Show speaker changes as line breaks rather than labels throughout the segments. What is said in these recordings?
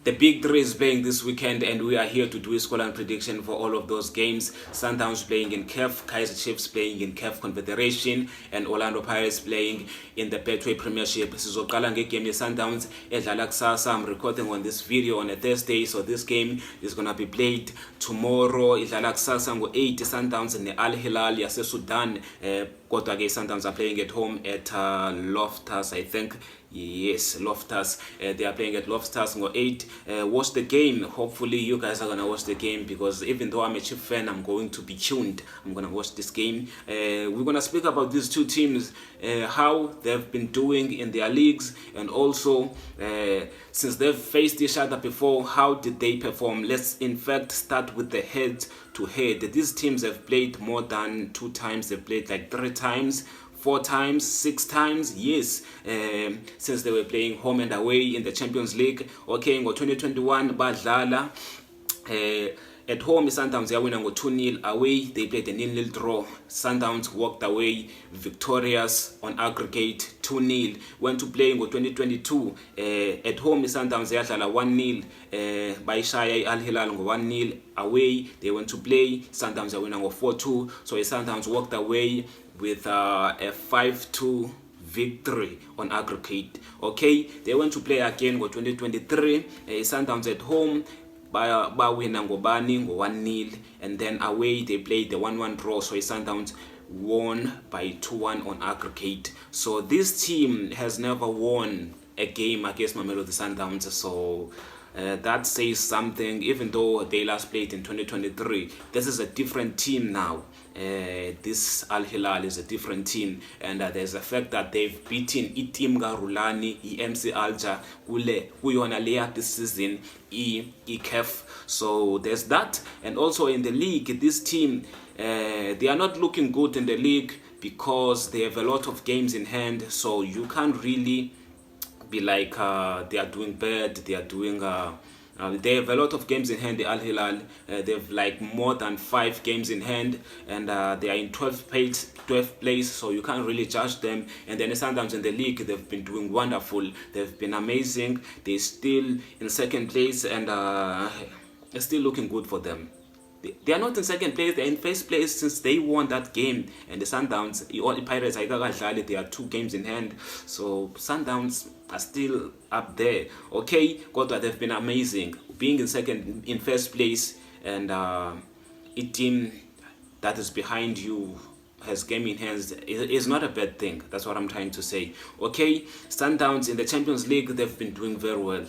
The big three is playing this weekend, and we are here to do a scoreline prediction for all of those games. Sundowns playing in CAF, Kaizer Chiefs playing in CAF Confederation, and Orlando Pirates playing in the Betway Premiership. Sizoqala ngegame ye-Sundowns edlala kusasa. I'm recording on this video on a Thursday, so this game is gonna be played tomorrow. Idlala kusasa ngo-8 Sundowns ne-Al Hilal yase-Sudan. Kodwa ke Sundowns are playing at home at Loftus, I think. Yes, Loftus. They are playing at Loftus on 8. Watch the game. Hopefully you guys are gonna watch the game, because even though I'm a Chief fan, I'm going to be tuned. I'm gonna watch this game. We're gonna speak about these two teams, how they've been doing in their leagues, and also since they've faced each other before, how did they perform. Let's in fact start with the head to head. These teams have played more than 2 times. They've played like 3 times, 4 times, 6 times, yes, since they were playing home and away in the Champions League. Okay, in 2021 badlala at home Sundowns yawina ngo 2-0, away they played a 0-0 draw. Sundowns walked away victorious on aggregate 2-0. Went to play ngo 2022 at home Sundowns yadlala 1-0 bayishaya Al Hilal ngo 1-0. Away they went to play, Sundowns yawina ngo 4-2. So Sundowns walked away with a 5-2 victory on aggregate. Okay, they went to play again ngo 2023. Sundowns at home bawina ngobani ngo 1-0, and then away they played the 1-1 draw. So Sundowns won by 2-1 on aggregate. So this team has never won a game against Mamelodi Sundowns. So that says something. Even though they last played in 2023, this is a different team now. This Al Hilal is a different team, and there's the fact that they've beaten i-team Garulani, MC Alger kuyona leya this season i-CAF. So there's that. And also in the league, this team they are not looking good in the league because they have a lot of games in hand. So you can't really be like they are doing bad. They are doing they have a lot of games in hand, the Al Hilal. They have like more than 5 games in hand, and they are in 12th place, so you can't really judge them. And then Sundowns in the league, they've been doing wonderful. They've been amazing. They're still in 2nd place, and it's still looking good for them. They are not in 2nd place, they're in 1st place since they won that game. And the Sundowns, all the Pirates, they are 2 games in hand. So Sundowns are still up there. Okay, Kodwa, they've been amazing. Being in 1st place, and a team that is behind you has game in hands is not a bad thing. That's what I'm trying to say. Okay, Sundowns in the Champions League, they've been doing very well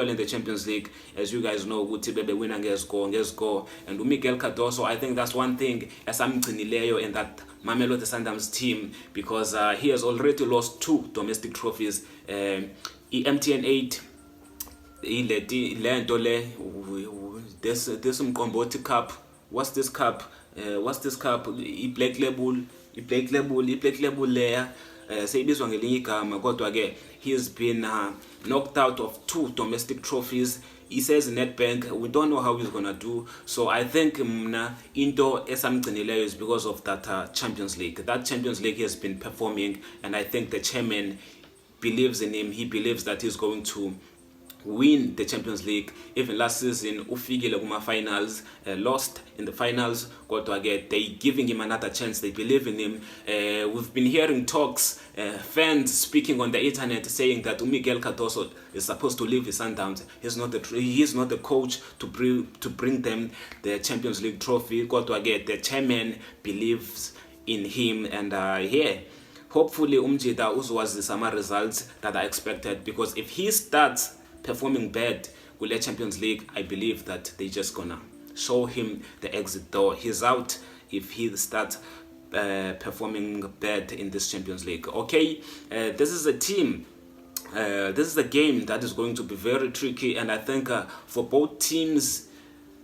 in the Champions League. As you guys know, ukuthi bebe wina ngescore, and Miguel Cardoso, I think that's one thing esamgcinileyo in that Mamelodi Sundowns team, because he has already lost 2 domestic trophies. MTN 8 this Mkomboti Cup. What's this cup? Black label layer. Seyibizwa ngelinye igama, kodwa ke he's been knocked out of 2 domestic trophies. He says in Nedbank, we don't know how he's gonna do. So I think into esamgcinileyo is because of that Champions League. That Champions League he has been performing, and I think the chairman believes in him. He believes that he's going to win the Champions League. Even last season ufikile kuma finals, lost in the finals, kodwa ke they giving him another chance. They believe in him. We've been hearing talks, fans speaking on the internet saying that Miguel Cardoso is supposed to leave his Sundowns. He's not the coach to bring them the Champions League trophy. Kodwa ke the chairman believes in him, and hopefully umjida uzwazi some results that are expected, because if he starts performing bad with the Champions League, I believe that they just gonna show him the exit door. He's out if he starts performing bad in this Champions League. Okay, this is a team. This is a game that is going to be very tricky, and I think for both teams,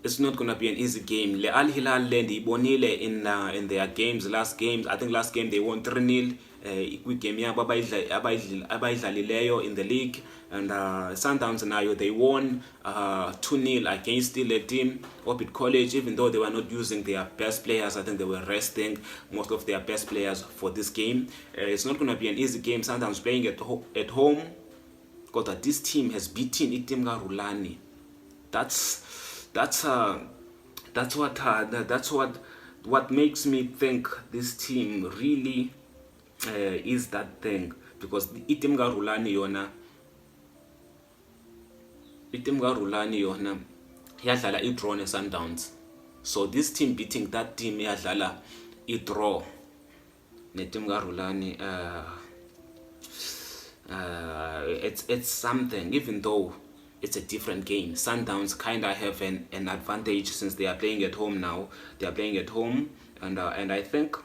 it's not gonna be an easy game. Le Al Hilal ibonile in their games. Last game, I think last game they won 3-0. Game abayidlalileyo in the league, and Sundowns nayo they won 2-0 against the team Orbit College, even though they were not using their best players. I think they were resting most of their best players for this game. It's not going to be an easy game. Sundowns playing at home. kodwa this team has beaten iteam kaRulani. That's what makes me think this team really is that thing, because iteam kaRulani yona yadlala i-draw ne-Sundowns. So this team beating that team yadlala i-draw ne-team kaRulani, it's something, even though it's a different game. Sundowns kind of have an advantage since they are playing at home now. They are playing at home, and I think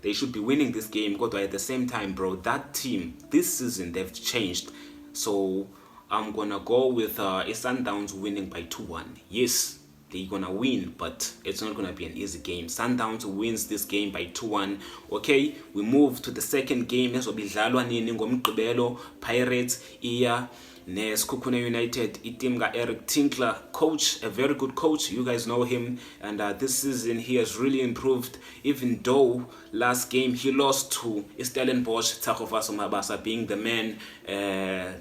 they should be winning this game. But at the same time, bro, that team this season they've changed. So I'm gonna go with Sundowns winning by 2-1. Yes, they're gonna win, but it's not gonna be an easy game. Sundowns wins this game by 2-1. Okay, we move to the second game. Ezobidlalwa nini ngomgqibelo. Pirates iya Sekhukhune United, iteam ka Eric Tinkler, coach, a very good coach. You guys know him, and this season he has really improved. Even though last game he lost to Stellenbosch, Takhofasa Mabasa being the man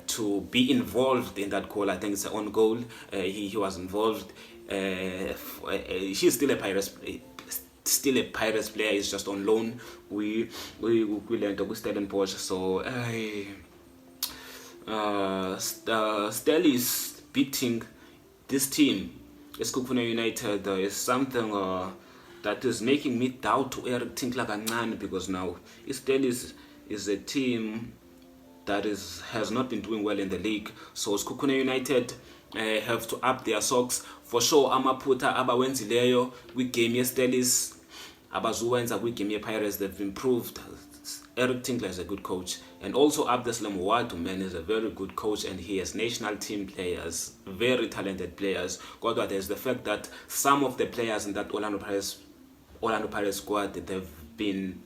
to be involved in that goal. I think it's an own goal. He was involved. He's still a Pirates player. He's just on loan. We learned to Stellenbosch, so Stellis beating this team, Sekhukhune United, is something that is making me doubt to Eric Tinkler kancane, because now Stellis is a team that has not been doing well in the league. So Sekhukhune United have to up their socks for sure. Amaphutha abawenzileyo kwi-game ye-Stellis abazuwenza kwi-game ye-Pirates, they've improved. Eric Tinkler is a good coach, and also Abdeslam Wadu, man, is a very good coach, and he has national team players, very talented players. But there's the fact that some of the players in that Orlando Pirates squad, they've been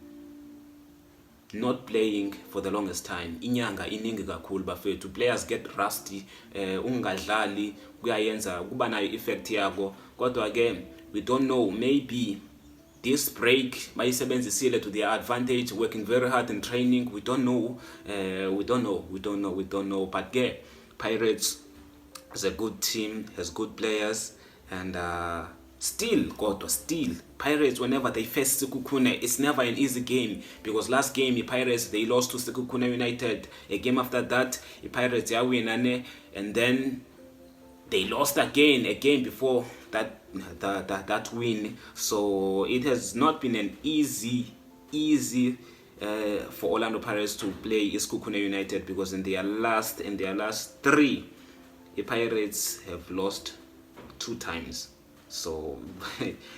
not playing for the longest time. Inyanga iningi kakhulu bafethu, players get rusty, ungadlali kuyayenza kuba nayo effect yabo. Kodwa again, we don't know, maybe this break bayisebenzisile to their advantage, working very hard in training. We don't know. But yeah, Pirates is a good team, has good players, and still Pirates, whenever they face Sekhukhune, it's never an easy game, because last game the Pirates, they lost to Sekhukhune United. A game after that the Pirates win, and then they lost again a game before that win. So it has not been an easy for Orlando Pirates to play Sekhukhune United, because in their last 3, the Pirates have lost 2 times. So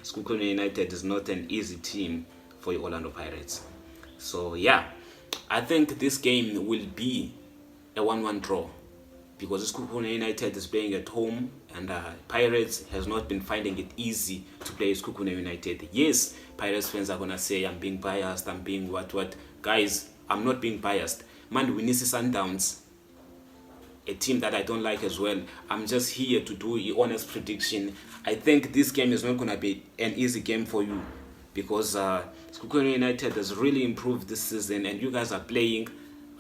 Sekhukhune United is not an easy team for the Orlando Pirates. So yeah, I think this game will be a 1-1 draw, because Sekhukhune United is playing at home, and Pirates has not been finding it easy to play Sekhukhune United. Yes, Pirates fans are gonna say I'm being biased, I'm being what. Guys, I'm not being biased. Man, we need Sundowns, a team that I don't like as well. I'm just here to do an honest prediction. I think this game is not gonna be an easy game for you, because Sekhukhune United has really improved this season, and you guys are playing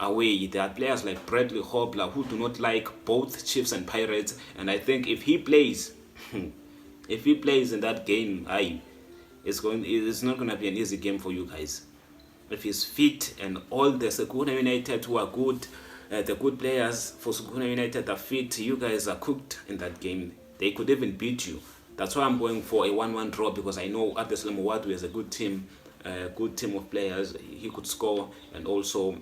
away. There are players like Bradley Hobler who do not like both Chiefs and Pirates, and I think if he plays in that game, it's not gonna be an easy game for you guys. If he's fit and all the Sekhukhune United who are good, the good players for Sekhukhune United are fit, you guys are cooked in that game. They could even beat you. That's why I'm going for a 1-1 draw, because I know Abdeslam Wadu is a good team of players. He could score and also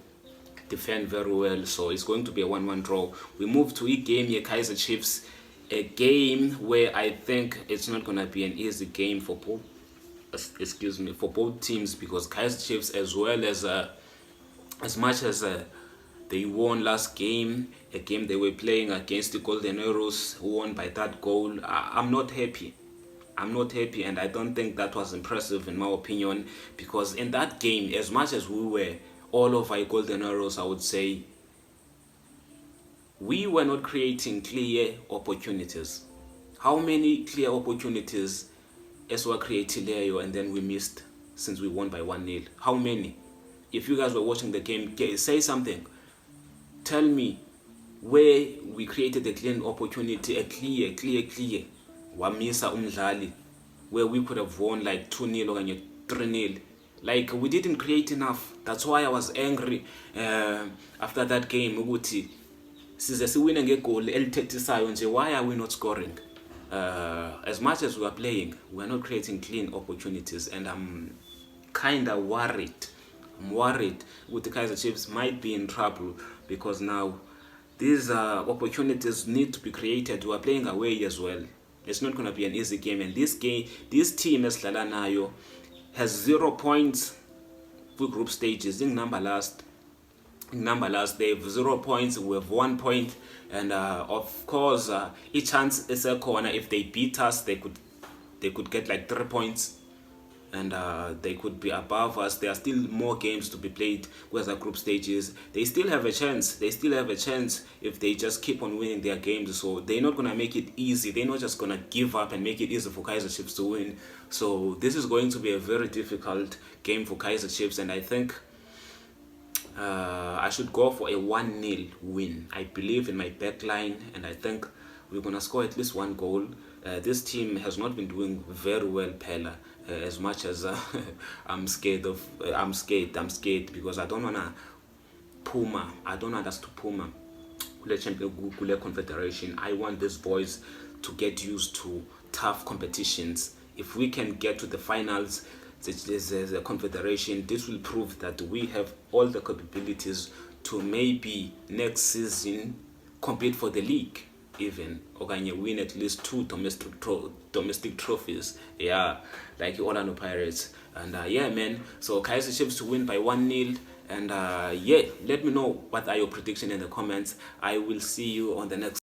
defend very well, so it's going to be a 1-1 draw. We move to a game here, Kaizer Chiefs, a game where I think it's not going to be an easy game for both teams, because Kaizer Chiefs, as well as much as they won last game, a game they were playing against the Golden Arrows, who won by that goal, I'm not happy, and I don't think that was impressive in my opinion, because in that game, as much as we were all over Golden Arrows, I would say we were not creating clear opportunities. How many clear opportunities as we created and then we missed since we won by 1-0? How many? If you guys were watching the game, say something. tell me where we created a clean opportunity, a clear wamisa umdlali, where we could have won like 2-0 or 3-0. Like, we didn't create enough. That's why I was angry after that game. Ukuthi size siwine ngegoli elithethisayo nje, why are we not scoring? As much as we are playing, we are not creating clean opportunities, and I'm kind of worried. I'm worried with the Kaizer Chiefs might be in trouble, because now these opportunities need to be created. We are playing away as well. It's not going to be an easy game, and this team esidlala nayo has 0 points for group stages. In number last, they have 0 points. We have 1 point, and of course, each chance is a corner. If they beat us, they could get like 3 points, and they could be above us. There are still more games to be played with the group stages. They still have a chance. If they just keep on winning their games. So they're not going to make it easy. They're not just going to give up and make it easy for Kaizer Chiefs to win. So this is going to be a very difficult game for Kaizer Chiefs, and I think I should go for a 1-0 win. I believe in my back line, and I think we're going to score at least 1 goal. This team has not been doing very well, Pella. As much as I'm scared because I don't want us to Puma Kule Confederation. I want these boys to get used to tough competitions. If we can get to the finals, the Confederation, this will prove that we have all the capabilities to maybe next season compete for the league, even, or can you win at least 2 domestic trophies, like Orlando Pirates. And yeah, man, so Kaizer Chiefs to win by 1-0. And yeah, let me know what are your predictions in the comments. I will see you on the next